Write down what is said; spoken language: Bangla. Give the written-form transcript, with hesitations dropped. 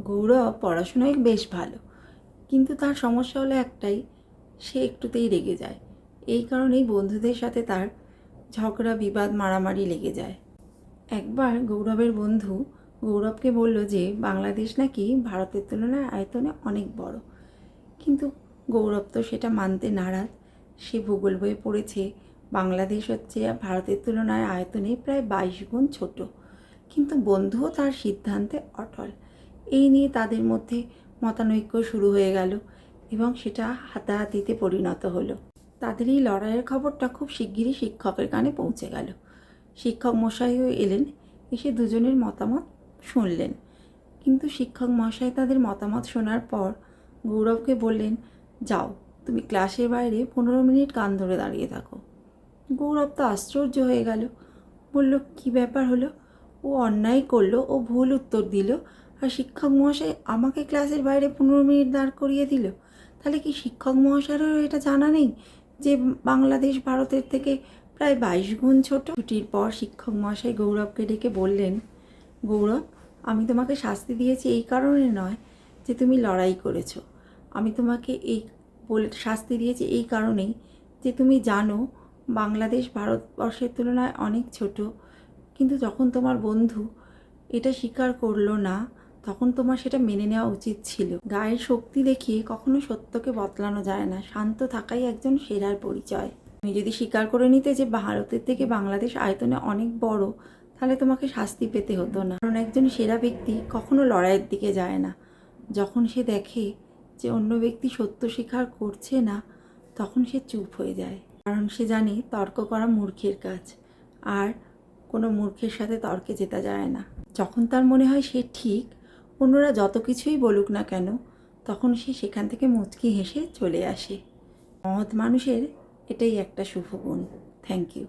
গৌরব পড়াশোনায় বেশ ভালো, কিন্তু তার সমস্যা হলো একটাই, সে একটুতেই রেগে যায়। এই কারণেই বন্ধুদের সাথে তার ঝগড়া বিবাদ মারামারি লেগে যায়। একবার গৌরবের বন্ধু গৌরবকে বলল যে বাংলাদেশ নাকি ভারতের তুলনায় আয়তনে অনেক বড়, কিন্তু গৌরব তো সেটা মানতে নারাজ। সে ভূগোল বইয়ে পড়েছে বাংলাদেশ হচ্ছে ভারতের তুলনায় আয়তনে প্রায় 22 গুণ ছোট, কিন্তু বন্ধুও তার সিদ্ধান্তে অটল। এই নিয়ে তাদের মধ্যে মতানৈক্য শুরু হয়ে গেল এবং সেটা হাতাহাতিতে পরিণত হলো। তাদের এই লড়াইয়ের খবরটা খুব শিগগিরই শিক্ষকের কানে পৌঁছে গেল। শিক্ষক মশাইও এলেন, এসে দুজনের মতামত শুনলেন। কিন্তু শিক্ষক মশাই তাদের মতামত শোনার পর গৌরবকে বললেন, যাও তুমি ক্লাসের বাইরে 15 মিনিট কান ধরে দাঁড়িয়ে থাকো। গৌরব তো আশ্চর্য হয়ে গেল, বলল, কি ব্যাপার হলো? ও অন্যায় করলো, ও ভুল উত্তর দিল, আর শিক্ষক মহাশয় আমাকে ক্লাসের বাইরে 15 মিনিট দাঁড় করিয়ে দিল। তাহলে কি শিক্ষক মহাশয়েরও এটা জানা নেই যে বাংলাদেশ ভারতের থেকে প্রায় 22 গুণ ছোট? ছুটির পর শিক্ষক মহাশয় গৌরবকে ডেকে বললেন, গৌরব, আমি তোমাকে শাস্তি দিয়েছি এই কারণে নয় যে তুমি লড়াই করেছো। আমি তোমাকে এই শাস্তি দিয়েছি এই কারণেই যে তুমি জানো বাংলাদেশ ভারতবর্ষের তুলনায় অনেক ছোট, কিন্তু যখন তোমার বন্ধু এটা স্বীকার করলো না, তখন তোমার সেটা মেনে নেওয়া উচিত ছিল। গায়ের শক্তি দেখিয়ে কখনো সত্যকে বদলানো যায় না। শান্ত থাকাই একজন সেরার পরিচয়। তুমি যদি স্বীকার করে নিতে যে ভারতের থেকে বাংলাদেশ আয়তনে অনেক বড়, তাহলে তোমাকে শাস্তি পেতে হতো না। কারণ একজন সেরা ব্যক্তি কখনো লড়াইয়ের দিকে যায় না। যখন সে দেখে যে অন্য ব্যক্তি সত্য স্বীকার করছে না, তখন সে চুপ হয়ে যায়। কারণ সে জানে তর্ক করা মূর্খের কাজ, আর কোনো মূর্খের সাথে তর্কে জেতা যায় না। যখন তার মনে হয় সে ঠিক, অন্যরা যত কিছুই বলুক না কেন, তখন সে সেখান থেকে মুচকি হেসে চলে আসে। মহৎ মানুষের এটাই একটা শুভ গুণ। Thank you.